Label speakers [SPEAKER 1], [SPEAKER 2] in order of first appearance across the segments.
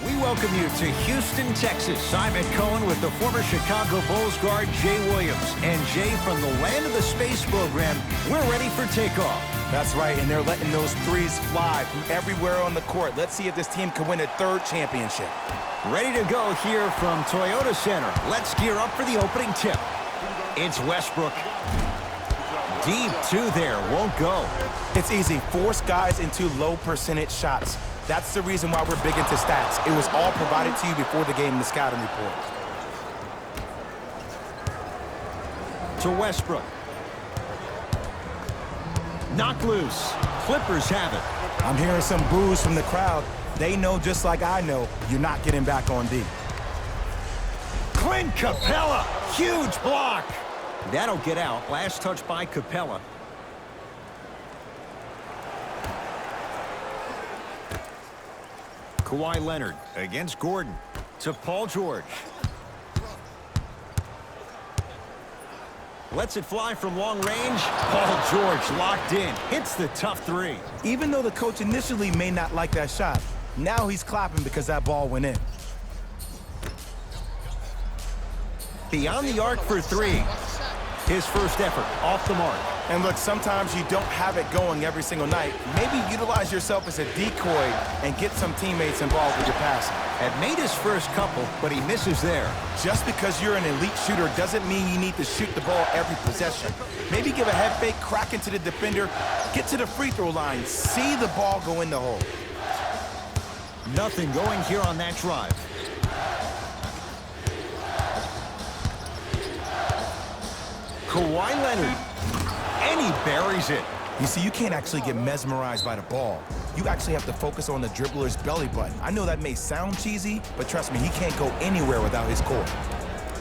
[SPEAKER 1] We welcome you to Houston, Texas. I'm Ed Cohen with the former Chicago Bulls guard Jay Williams. And Jay, from the land of the space program, we're ready for takeoff.
[SPEAKER 2] That's right, and they're letting those threes fly from everywhere on the court. Let's see if this team can win a third championship.
[SPEAKER 1] Ready to go here from Toyota Center. Let's gear up for the opening tip. It's Westbrook. Deep two there, won't go.
[SPEAKER 2] It's easy. Force guys into low percentage shots. That's the reason why we're big into stats. It was all provided to you before the game in the scouting report.
[SPEAKER 1] To Westbrook. Knock loose. Clippers have it.
[SPEAKER 2] I'm hearing some boos from the crowd. They know just like I know, you're not getting back on D.
[SPEAKER 1] Clint Capella. Huge block. That'll get out. Last touch by Capella. Kawhi Leonard against Gordon to Paul George. Lets it fly from long range. Paul George locked in. Hits the tough three.
[SPEAKER 2] Even though the coach initially may not like that shot, now he's clapping because that ball went in.
[SPEAKER 1] Beyond the arc for three. His first effort off the mark.
[SPEAKER 2] And look, sometimes you don't have it going every single night. Maybe utilize yourself as a decoy and get some teammates involved with your passing.
[SPEAKER 1] Had made his first couple, but he misses there.
[SPEAKER 2] Just because you're an elite shooter doesn't mean you need to shoot the ball every possession. Maybe give a head fake, crack into the defender, get to the free throw line, see the ball go in the hole.
[SPEAKER 1] Nothing going here on that drive. Kawhi Leonard. And he buries it.
[SPEAKER 2] You see, you can't actually get mesmerized by the ball. You actually have to focus on the dribbler's belly button. I know that may sound cheesy, but trust me, he can't go anywhere without his core.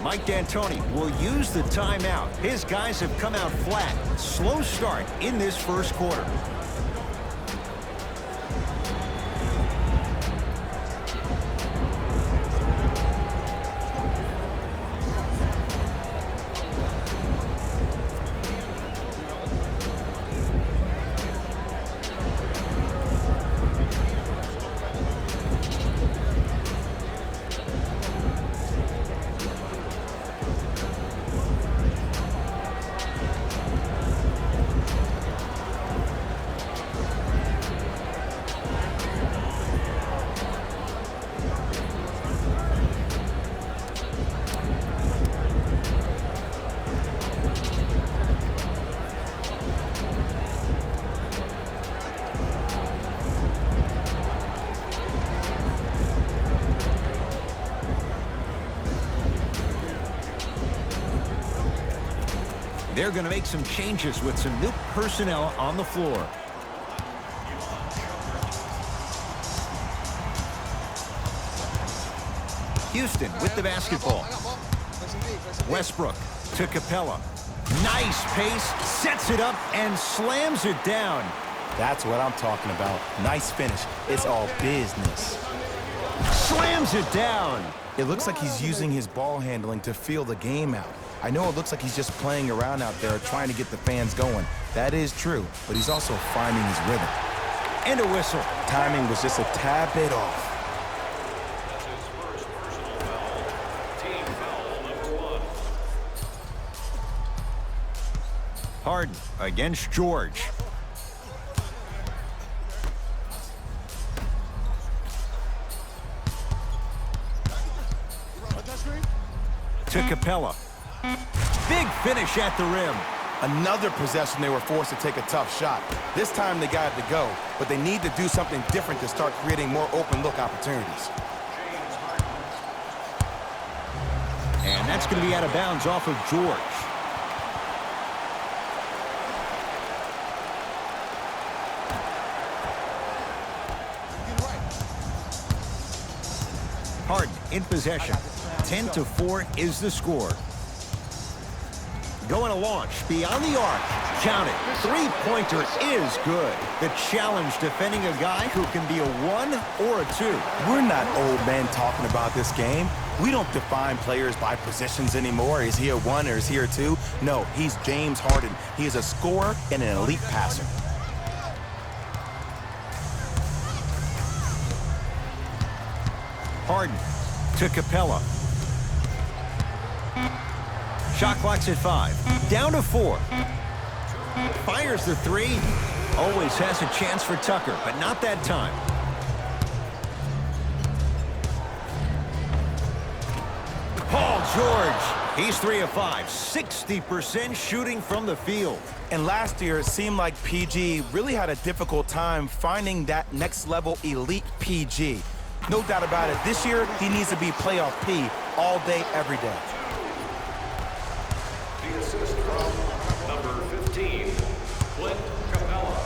[SPEAKER 1] Mike D'Antoni will use the timeout. His guys have come out flat. Slow start in this first quarter. They're going to make some changes with some new personnel on the floor. Houston with the basketball. Westbrook to Capella. Nice pace, sets it up, and slams it down.
[SPEAKER 2] That's what I'm talking about. Nice finish. It's all business.
[SPEAKER 1] Slams it down.
[SPEAKER 2] It looks like he's using his ball handling to feel the game out. I know it looks like he's just playing around out there trying to get the fans going. That is true, but he's also finding his rhythm.
[SPEAKER 1] And a whistle.
[SPEAKER 2] Timing was just a tad bit off.
[SPEAKER 1] Harden against George. To Capella. Big finish at the rim.
[SPEAKER 2] Another possession they were forced to take a tough shot. This time they got it to go, but they need to do something different to start creating more open look opportunities.
[SPEAKER 1] And that's going to be out of bounds off of George. Harden in possession. 10-4 is the score. Going to launch beyond the arc. Count it. Three-pointer is good. The challenge defending a guy who can be a 1 or a 2.
[SPEAKER 2] We're not old men talking about this game. We don't define players by positions anymore. Is he a 1 or is he a 2? No, he's James Harden. He is a scorer and an elite passer.
[SPEAKER 1] Harden to Capella. Shot clock's at 5. Down to 4. Fires the 3. Always has a chance for Tucker, but not that time. Paul George. He's 3 of 5. 60% shooting from the field.
[SPEAKER 2] And last year, it seemed like PG really had a difficult time finding that next-level elite PG. No doubt about it, this year, he needs to be playoff P all day, every day.
[SPEAKER 3] The assist from number 15, Clint Capella.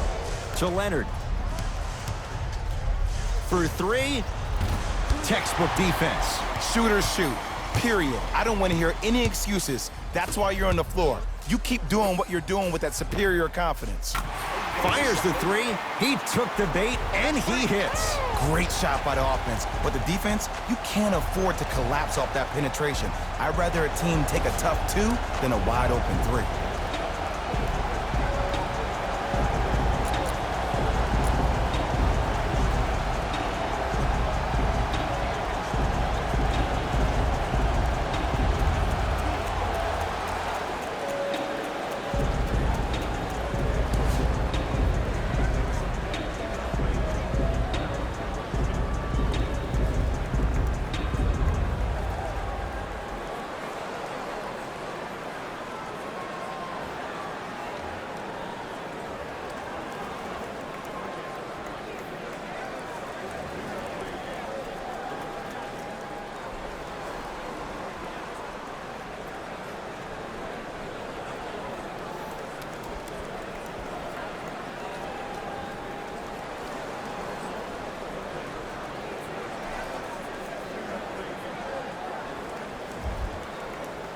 [SPEAKER 1] To Leonard. For 3. Textbook defense.
[SPEAKER 2] Shooters shoot, period. I don't want to hear any excuses. That's why you're on the floor. You keep doing what you're doing with that superior confidence.
[SPEAKER 1] Fires the 3. He took the bait, and he hits.
[SPEAKER 2] Great shot by the offense. But the defense, you can't afford to collapse off that penetration. I'd rather a team take a tough 2 than a wide-open 3.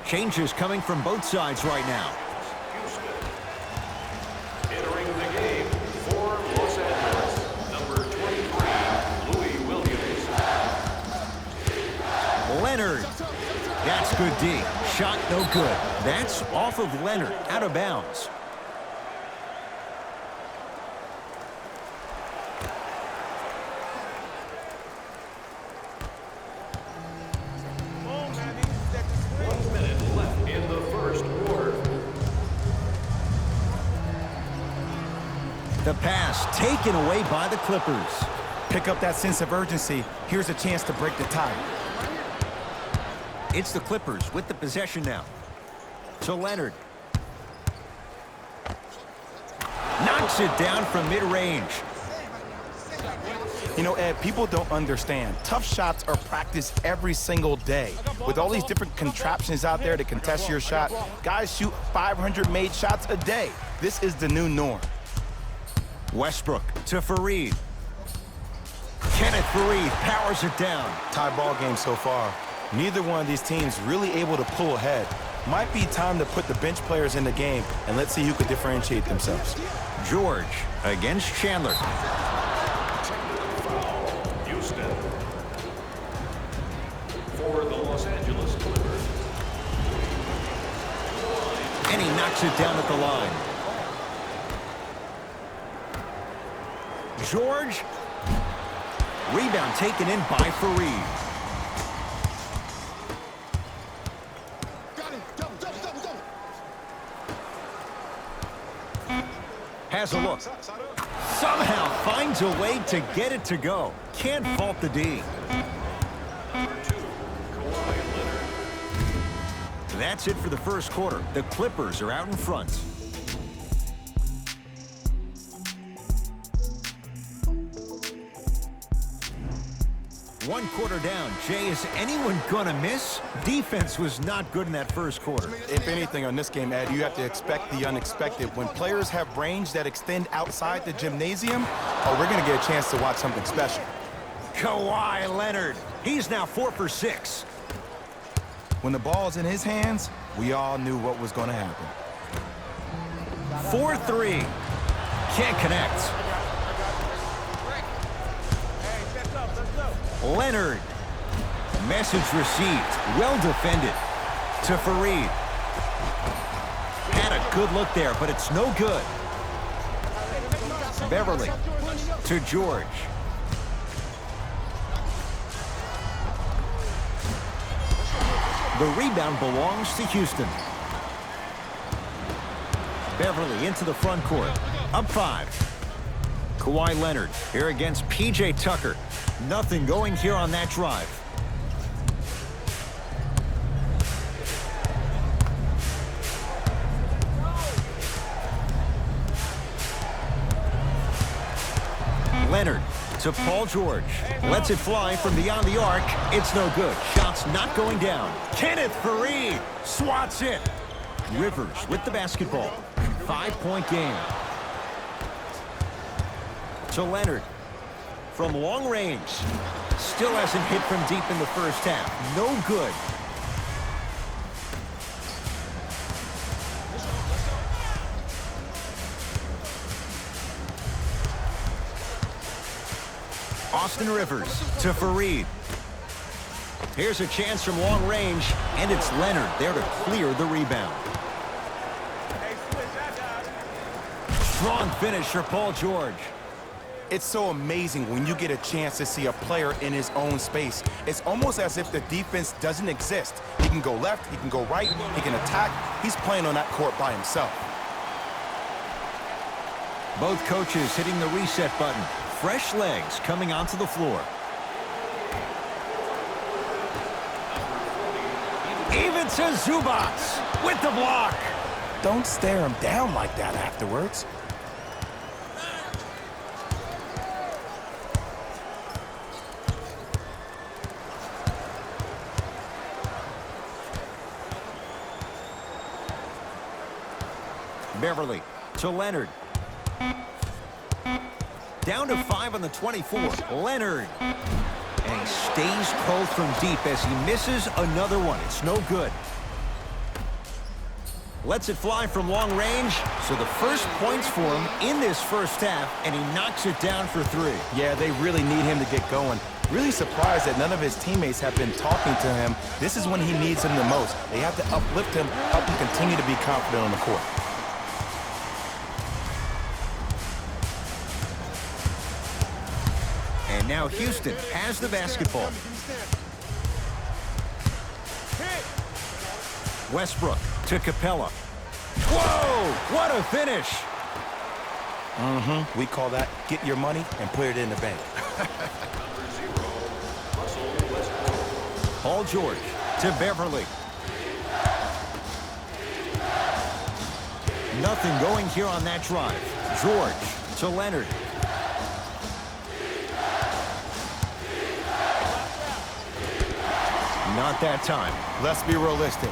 [SPEAKER 1] Changes coming from both sides right now.
[SPEAKER 3] Houston. Entering the game for Los Angeles, number 23, Louis Williams.
[SPEAKER 1] Leonard. That's good D. Shot no good. That's off of Leonard, out of bounds. The pass taken away by the Clippers.
[SPEAKER 2] Pick up that sense of urgency. Here's a chance to break the tie.
[SPEAKER 1] It's the Clippers with the possession now. To Leonard. Knocks it down from mid-range.
[SPEAKER 2] You know, Ed, people don't understand. Tough shots are practiced every single day. With all these different contraptions out there to contest your shot, guys shoot 500 made shots a day. This is the new norm.
[SPEAKER 1] Westbrook to Faried. Kenneth Faried powers it down.
[SPEAKER 2] Tie ball game so far. Neither one of these teams really able to pull ahead. Might be time to put the bench players in the game, and let's see who can differentiate themselves.
[SPEAKER 1] George against Chandler.
[SPEAKER 3] Houston. For the Los Angeles Clippers.
[SPEAKER 1] And he knocks it down at the line. George. Rebound taken in by Faried. Has a look. Somehow finds a way to get it to go. Can't fault the D.
[SPEAKER 3] Number 2, Kawhi Leonard.
[SPEAKER 1] That's it for the first quarter. The Clippers are out in front. One quarter down. Jay, is anyone gonna miss? Defense was not good in that first quarter.
[SPEAKER 2] If anything on this game, Ed, you have to expect the unexpected. When players have range that extend outside the gymnasium, we're gonna get a chance to watch something special.
[SPEAKER 1] Kawhi Leonard. He's now 4 for 6.
[SPEAKER 2] When the ball's in his hands, we all knew what was gonna happen.
[SPEAKER 1] 4-3. Can't connect. Leonard. Message received. Well defended. To Faried. Had a good look there, but it's no good. Beverly. To George. The rebound belongs to Houston. Beverly into the front court. Up 5. Kawhi Leonard here against P.J. Tucker. Nothing going here on that drive. Leonard to Paul George. Lets it fly from beyond the arc. It's no good. Shot's not going down. Kenneth Faried swats it. Rivers with the basketball. 5-point game. To Leonard. From long range. Still hasn't hit from deep in the first half. No good. Austin Rivers to Faried. Here's a chance from long range, and it's Leonard there to clear the rebound. Strong finish for Paul George.
[SPEAKER 2] It's so amazing when you get a chance to see a player in his own space. It's almost as if the defense doesn't exist. He can go left, he can go right, he can attack. He's playing on that court by himself.
[SPEAKER 1] Both coaches hitting the reset button. Fresh legs coming onto the floor. Even to Zubac with the block.
[SPEAKER 2] Don't stare him down like that afterwards.
[SPEAKER 1] Beverly to Leonard. Down to 5 on the 24. Leonard. And he stays cold from deep as he misses another one. It's no good. Lets it fly from long range. So the first points for him in this first half, and he knocks it down for 3.
[SPEAKER 2] Yeah, they really need him to get going. Really surprised that none of his teammates have been talking to him. This is when he needs him the most. They have to uplift him, help him continue to be confident on the court.
[SPEAKER 1] And now Houston has the basketball. Westbrook to Capella. Whoa! What a finish!
[SPEAKER 2] We call that get your money and put it in the bank.
[SPEAKER 1] Paul George to Beverly. Nothing going here on that drive. George to Leonard. Not that time.
[SPEAKER 2] Let's be realistic.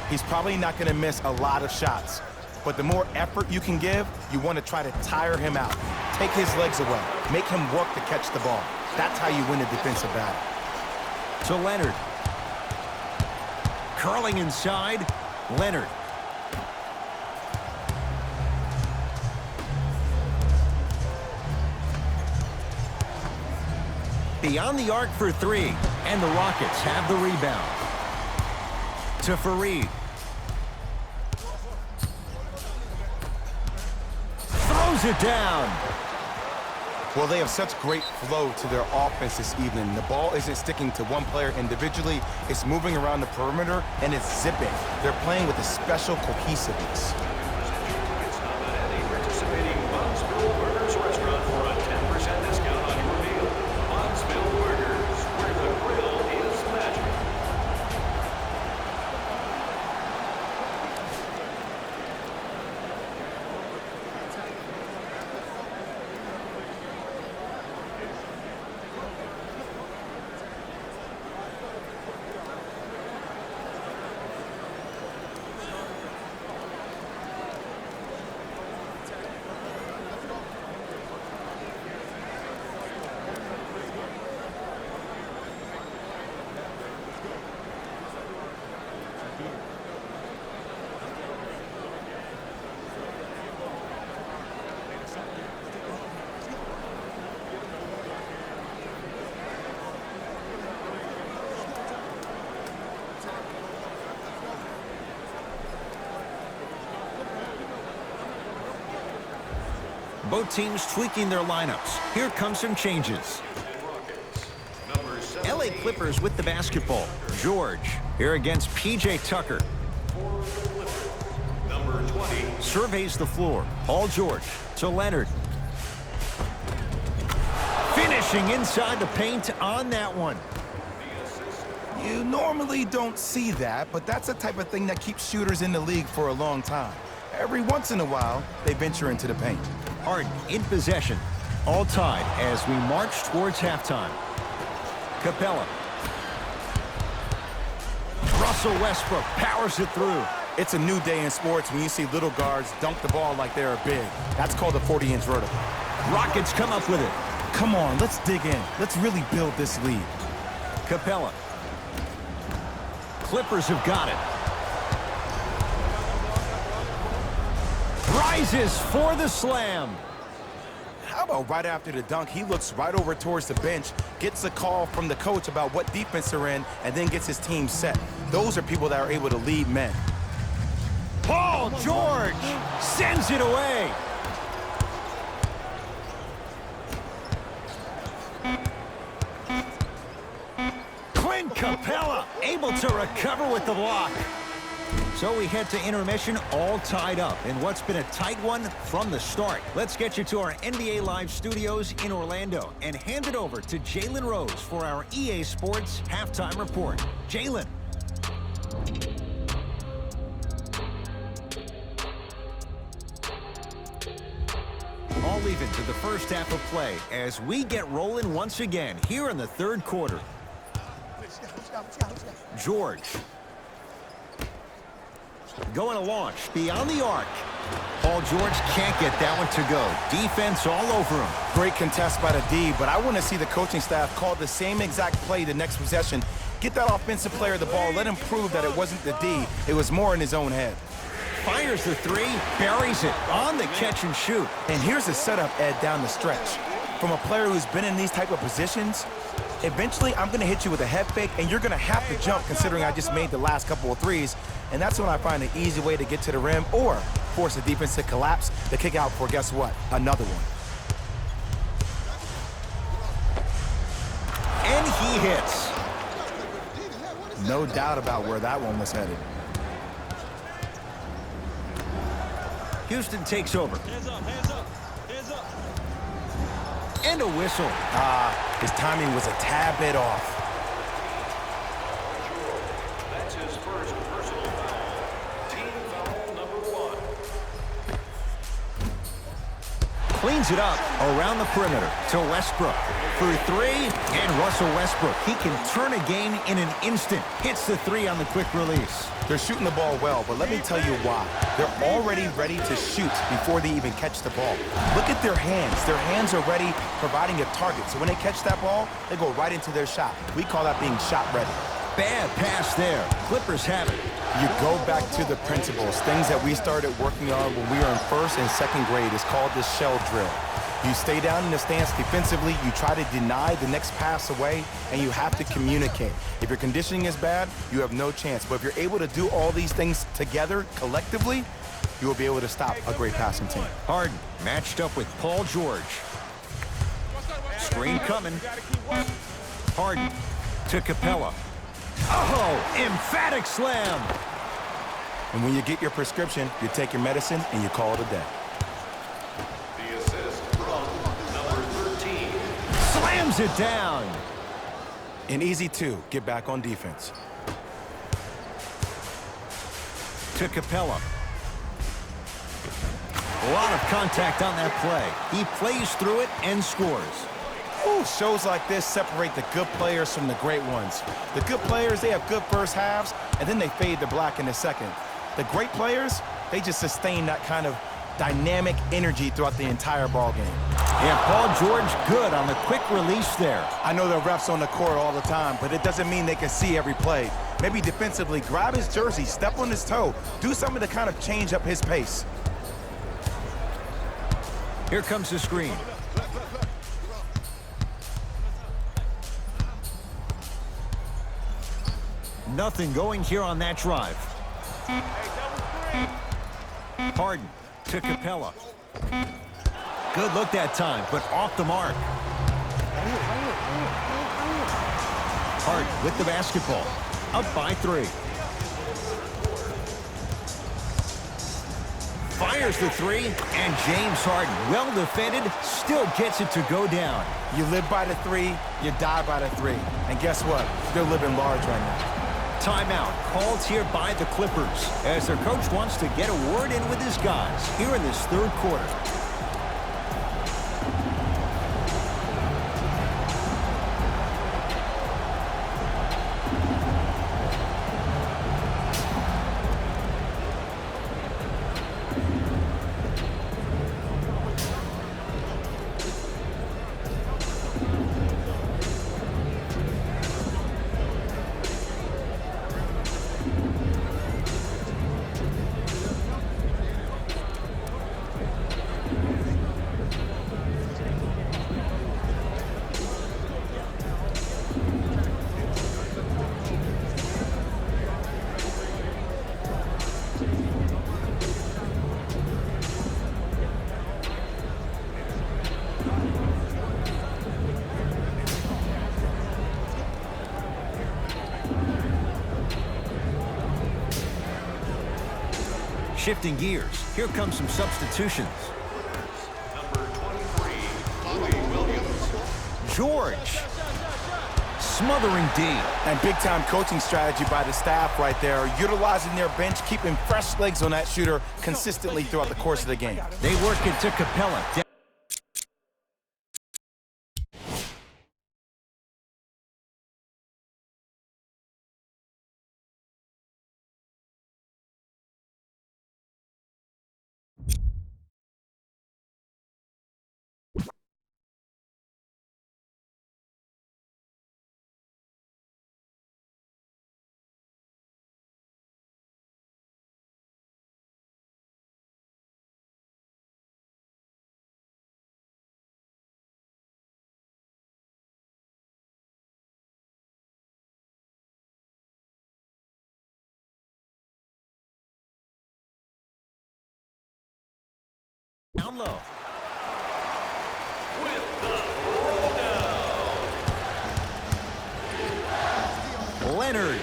[SPEAKER 2] He's probably not going to miss a lot of shots. But the more effort you can give, you want to try to tire him out. Take his legs away. Make him work to catch the ball. That's how you win a defensive battle.
[SPEAKER 1] To Leonard. Curling inside. Leonard. Beyond the arc for 3. And the Rockets have the rebound. To Faried. Throws it down.
[SPEAKER 2] Well, they have such great flow to their offense this evening. The ball isn't sticking to one player individually. It's moving around the perimeter, and it's zipping. They're playing with a special cohesiveness.
[SPEAKER 1] Both teams tweaking their lineups. Here comes some changes. LA Clippers Clippers with the basketball. George here against P.J. Tucker.
[SPEAKER 3] Number 20.
[SPEAKER 1] Surveys the floor. Paul George to Leonard. Finishing inside the paint on that one.
[SPEAKER 2] You normally don't see that, but that's the type of thing that keeps shooters in the league for a long time. Every once in a while, they venture into the paint.
[SPEAKER 1] Harden in possession. All tied as we march towards halftime. Capella. Russell Westbrook powers it through.
[SPEAKER 2] It's a new day in sports when you see little guards dunk the ball like they're big. That's called a 40-inch vertical.
[SPEAKER 1] Rockets come up with it.
[SPEAKER 2] Come on, let's dig in. Let's really build this lead.
[SPEAKER 1] Capella. Clippers have got it. Rises for the slam.
[SPEAKER 2] How about right after the dunk, he looks right over towards the bench, gets a call from the coach about what defense they're in, and then gets his team set. Those are people that are able to lead men.
[SPEAKER 1] Paul George sends it away. Clint Capella able to recover with the block. So we head to intermission all tied up in what's been a tight one from the start. Let's get you to our NBA Live studios in Orlando and hand it over to Jalen Rose for our EA Sports Halftime Report. Jalen. All even to the first half of play as we get rolling once again here in the third quarter. George. Going to launch beyond the arc. Paul George can't get that one to go. Defense all over him.
[SPEAKER 2] Great contest by the D, but I want to see the coaching staff call the same exact play the next possession. Get that offensive player the ball. Let him prove that it wasn't the D. It was more in his own head.
[SPEAKER 1] Fires the three, buries it on the catch and shoot.
[SPEAKER 2] And here's the setup, Ed, down the stretch. From a player who's been in these type of positions, eventually I'm going to hit you with a head fake, and you're going to have to jump considering I just made the last couple of threes. And that's when I find an easy way to get to the rim or force the defense to collapse to kick out for, guess what, another one.
[SPEAKER 1] And he hits.
[SPEAKER 2] No doubt about where that one was headed.
[SPEAKER 1] Houston takes over.
[SPEAKER 4] Hands up, hands up, hands up.
[SPEAKER 1] And a whistle.
[SPEAKER 2] His timing was a tad bit off.
[SPEAKER 3] That's his first personal foul. Team foul number 1.
[SPEAKER 1] Cleans it up around the perimeter to Westbrook. For three, and Russell Westbrook. He can turn a game in an instant. Hits the three on the quick release.
[SPEAKER 2] They're shooting the ball well, but let me tell you why. They're already ready to shoot before they even catch the ball. Look at their hands. Their hands are ready, providing a target. So when they catch that ball, they go right into their shot. We call that being shot ready.
[SPEAKER 1] Bad pass there. Clippers have it.
[SPEAKER 2] You go back to the principles, things that we started working on when we were in first and second grade. It's called the shell drill. You stay down in the stance defensively, you try to deny the next pass away, and you have to communicate. If your conditioning is bad, you have no chance. But if you're able to do all these things together, collectively, you will be able to stop a great passing team.
[SPEAKER 1] Harden matched up with Paul George. Screen coming. Harden to Capella. Oh, emphatic slam.
[SPEAKER 2] And when you get your prescription, you take your medicine and you call it a day.
[SPEAKER 3] The assist from number 13.
[SPEAKER 1] Slams it down.
[SPEAKER 2] An easy two, get back on defense.
[SPEAKER 1] To Capella. A lot of contact on that play. He plays through it and scores.
[SPEAKER 2] Ooh, shows like this separate the good players from the great ones. The good players, they have good first halves, and then they fade to black in the second. The great players, they just sustain that kind of dynamic energy throughout the entire ball game.
[SPEAKER 1] And Paul George good on the quick release there.
[SPEAKER 2] I know the refs on the court all the time, but it doesn't mean they can see every play. Maybe defensively, grab his jersey, step on his toe, do something to kind of change up his pace.
[SPEAKER 1] Here comes the screen. Nothing going here on that drive. Harden to Capella. Good look that time, but off the mark. Harden with the basketball. Up by 3. Fires the 3, and James Harden, well defended, still gets it to go down.
[SPEAKER 2] You live by the 3, you die by the 3. And guess what? They're living large right now.
[SPEAKER 1] Timeout called here by the Clippers as their coach wants to get a word in with his guys here in this third quarter. Shifting gears, here come some substitutions.
[SPEAKER 3] Number 23, Louis Williams.
[SPEAKER 1] George, smothering D.
[SPEAKER 2] And big-time coaching strategy by the staff right there, utilizing their bench, keeping fresh legs on that shooter consistently throughout the course of the game.
[SPEAKER 1] They work it to Capella. Down low. Leonard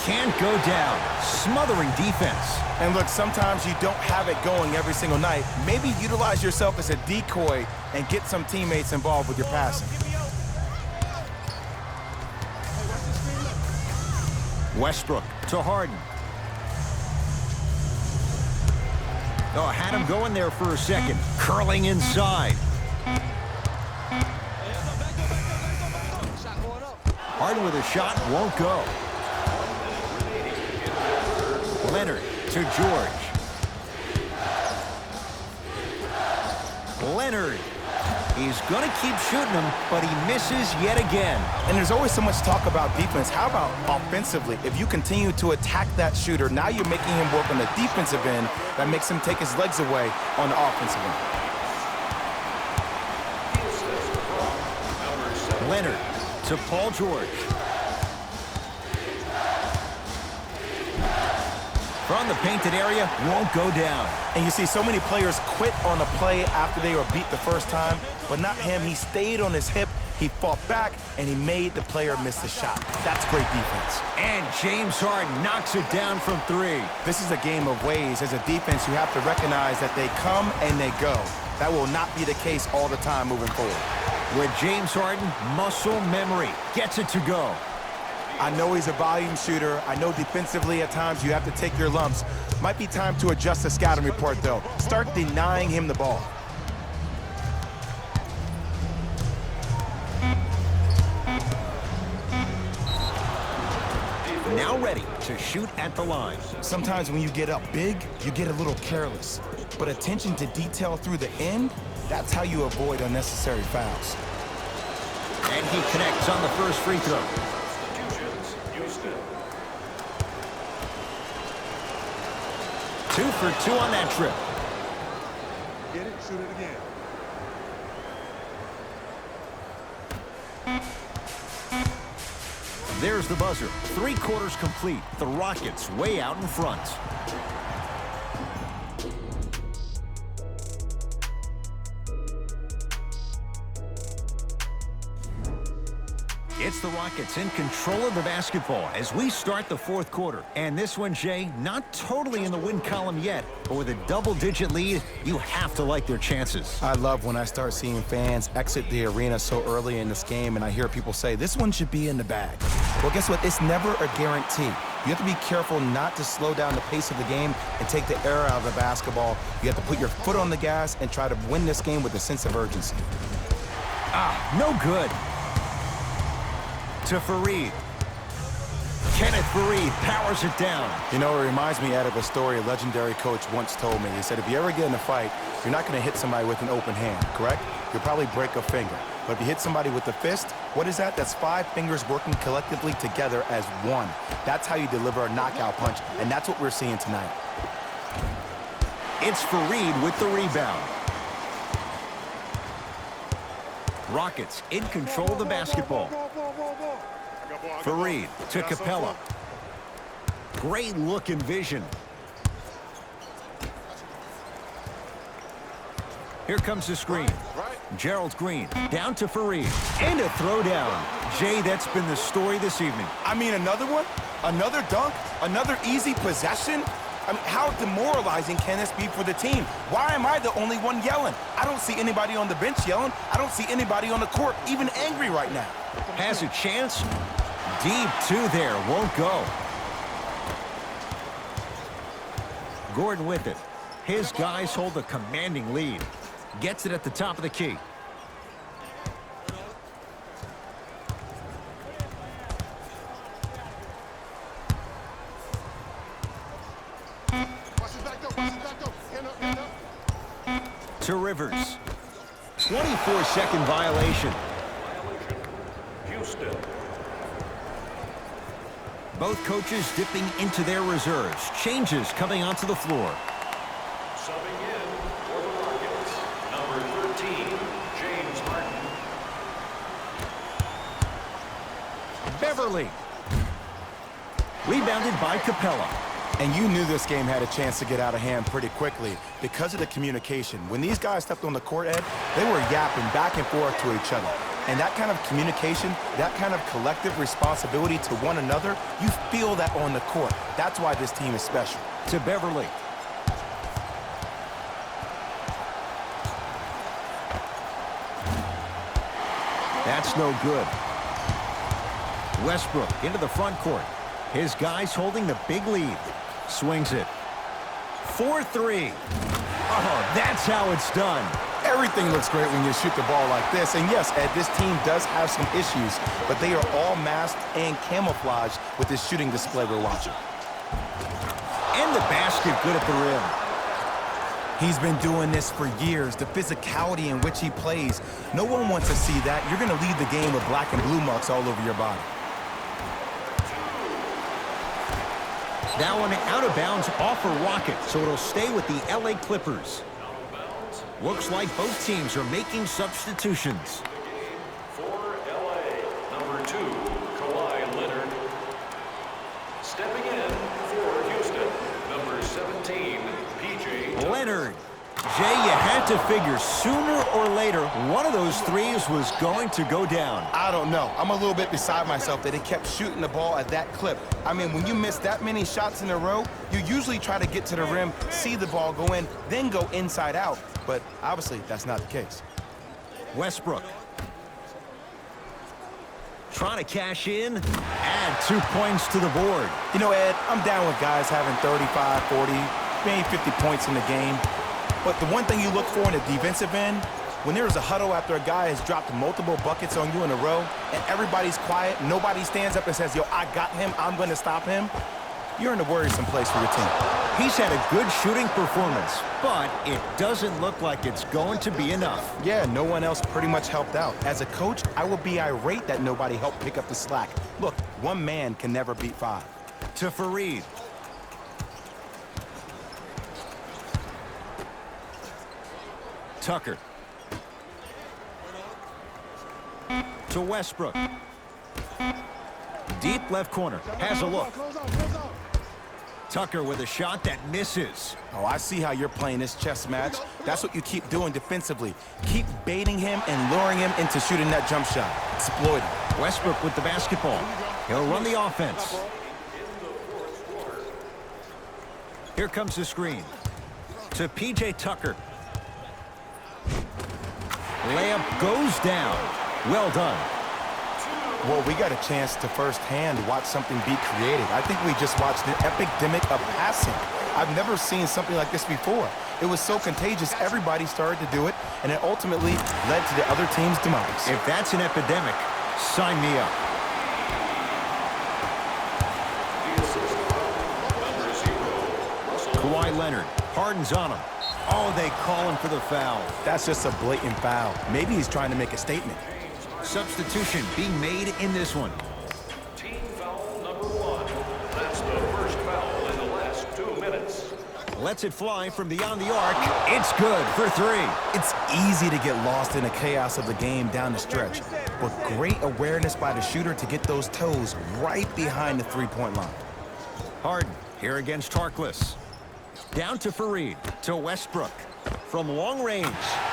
[SPEAKER 1] can't go down. Smothering defense.
[SPEAKER 2] And look, sometimes you don't have it going every single night. Maybe utilize yourself as a decoy and get some teammates involved with your passing.
[SPEAKER 1] Westbrook to Harden. Oh, had him going there for a second. Curling inside. Harden with a shot, won't go. Leonard to George. Leonard. He's going to keep shooting them, but he misses yet again.
[SPEAKER 2] And there's always so much talk about defense. How about offensively? If you continue to attack that shooter, now you're making him work on the defensive end. That makes him take his legs away on the offensive end.
[SPEAKER 1] Leonard to Paul George. From the painted area, won't go down.
[SPEAKER 2] And you see so many players quit on a play after they were beat the first time, but not him. He stayed on his hip, he fought back, and he made the player miss the shot. That's great defense.
[SPEAKER 1] And James Harden knocks it down from 3.
[SPEAKER 2] This is a game of ways. As a defense, you have to recognize that they come and they go. That will not be the case all the time moving forward.
[SPEAKER 1] With James Harden, muscle memory, gets it to go.
[SPEAKER 2] I know he's a volume shooter. I know defensively at times you have to take your lumps. Might be time to adjust the scouting report, though. Start denying him the ball.
[SPEAKER 1] Now ready to shoot at the line.
[SPEAKER 2] Sometimes when you get up big, you get a little careless. But attention to detail through the end, that's how you avoid unnecessary fouls.
[SPEAKER 1] And he connects on the first free throw.
[SPEAKER 3] Houston.
[SPEAKER 1] 2 for 2 on that trip.
[SPEAKER 4] Get it, shoot it again.
[SPEAKER 1] There's the buzzer. 3 quarters complete. The Rockets way out in front. It's the Rockets in control of the basketball as we start the fourth quarter. And this one, Jay, not totally in the win column yet, but with a double-digit lead, you have to like their chances.
[SPEAKER 2] I love when I start seeing fans exit the arena so early in this game, and I hear people say, this one should be in the bag. Well, guess what? It's never a guarantee. You have to be careful not to slow down the pace of the game and take the air out of the basketball. You have to put your foot on the gas and try to win this game with a sense of urgency.
[SPEAKER 1] No good. To Faried. Kenneth Faried powers it down.
[SPEAKER 2] You know, it reminds me of a story a legendary coach once told me. He said, if you ever get in a fight, you're not going to hit somebody with an open hand, correct? You'll probably break a finger. But if you hit somebody with the fist, what is that? That's 5 fingers working collectively together as one. That's how you deliver a knockout punch, and that's what we're seeing tonight.
[SPEAKER 1] It's Faried with the rebound. Rockets in control of the basketball. Faried to Capella. Great look and vision. Here comes the screen. Gerald Green down to Faried. And a throwdown. Jay, that's been the story this evening.
[SPEAKER 2] I mean, another one? Another dunk? Another easy possession? I mean, how demoralizing can this be for the team? Why am I the only one yelling? I don't see anybody on the bench yelling. I don't see anybody on the court even angry right now.
[SPEAKER 1] Has a chance. Deep two there. Won't go. Gordon with it. His guys hold a commanding lead. Gets it at the top of the key. To Rivers. 24-second violation.
[SPEAKER 3] Houston.
[SPEAKER 1] Both coaches dipping into their reserves. Changes coming onto the floor.
[SPEAKER 3] Subbing in for the Rockets, number 13, James Harden.
[SPEAKER 1] Beverly. Rebounded by Capella.
[SPEAKER 2] And you knew this game had a chance to get out of hand pretty quickly because of the communication. When these guys stepped on the court, Ed, they were yapping back and forth to each other. And that kind of communication, that kind of collective responsibility to one another, you feel that on the court. That's why this team is special.
[SPEAKER 1] To Beverly. That's no good. Westbrook into the front court. His guys holding the big lead. Swings it. 4-3. Oh, that's how it's done.
[SPEAKER 2] Everything looks great when you shoot the ball like this. And yes, Ed, this team does have some issues, but they are all masked and camouflaged with this shooting display we're watching.
[SPEAKER 1] And the basket good at the rim.
[SPEAKER 2] He's been doing this for years, the physicality in which he plays. No one wants to see that. You're going to leave the game with black and blue marks all over your body.
[SPEAKER 1] That one out of bounds off a rocket, so it'll stay with the LA Clippers. Looks like both teams are making substitutions.
[SPEAKER 3] For LA, number 2, Kawhi Leonard. Stepping in for Houston, number 17, PJ.
[SPEAKER 1] Leonard. Jay, you had to figure sooner or later one of those threes was going to go down.
[SPEAKER 2] I don't know. I'm a little bit beside myself that he kept shooting the ball at that clip. I mean, when you miss that many shots in a row, you usually try to get to the rim, see the ball go in, then go inside out. But obviously, that's not the case.
[SPEAKER 1] Westbrook. Trying to cash in. Add 2 points to the board.
[SPEAKER 2] You know, Ed, I'm down with guys having 35, 40, maybe 50 points in the game. But the one thing you look for in the defensive end, when there is a huddle after a guy has dropped multiple buckets on you in a row, and everybody's quiet, nobody stands up and says, yo, I got him, I'm going to stop him, you're in a worrisome place for your team.
[SPEAKER 1] He's had a good shooting performance, but it doesn't look like it's going to be enough.
[SPEAKER 2] Yeah, no one else pretty much helped out. As a coach, I will be irate that nobody helped pick up the slack. Look, one man can never beat 5.
[SPEAKER 1] To Faried. Tucker. To Westbrook. Deep left corner. Has a look. Tucker with a shot that misses.
[SPEAKER 2] Oh, I see how you're playing this chess match. That's what you keep doing defensively. Keep baiting him and luring him into shooting that jump shot. Exploit him.
[SPEAKER 1] Westbrook with the basketball. He'll run the offense. Here comes the screen. To P.J. Tucker. Layup goes down. Well done.
[SPEAKER 2] Well, we got a chance to firsthand watch something be created. I think we just watched an epidemic of passing. I've never seen something like this before. It was so contagious, everybody started to do it, and it ultimately led to the other team's demise.
[SPEAKER 1] If that's an epidemic, sign me up. Kawhi Leonard, Harden's on him. Oh, they call him for the foul.
[SPEAKER 2] That's just a blatant foul. Maybe he's trying to make a statement.
[SPEAKER 1] Substitution being made in this one.
[SPEAKER 3] Team foul number 1. That's the first foul in the last 2 minutes.
[SPEAKER 1] Lets it fly from beyond the arc. It's good for 3.
[SPEAKER 2] It's easy to get lost in the chaos of the game down the stretch, but great awareness by the shooter to get those toes right behind the three-point line.
[SPEAKER 1] Harden here against Harkless. Down to Fareed, to Westbrook. From long range.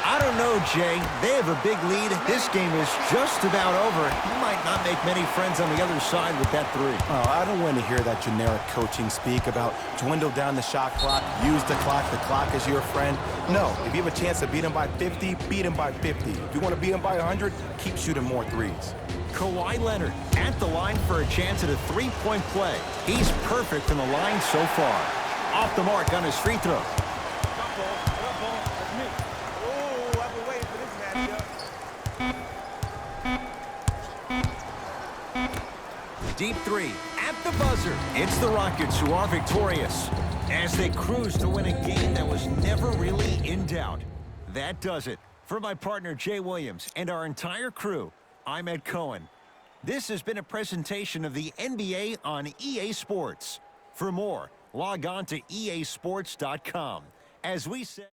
[SPEAKER 1] I don't know, Jay. They have a big lead. This game is just about over. You might not make many friends on the other side with that 3.
[SPEAKER 2] Oh, I don't want to hear that generic coaching speak about dwindle down the shot clock, use the clock is your friend. No, if you have a chance to beat him by 50, beat him by 50. If you want to beat him by 100, keep shooting more threes.
[SPEAKER 1] Kawhi Leonard at the line for a chance at a 3-point play. He's perfect from the line so far. Off the mark on his free throw. Deep 3 at the buzzer. It's the Rockets who are victorious as they cruise to win a game that was never really in doubt. That does it. For my partner Jay Williams and our entire crew, I'm Ed Cohen. This has been a presentation of the NBA on EA Sports. For more, log on to easports.com. As we said...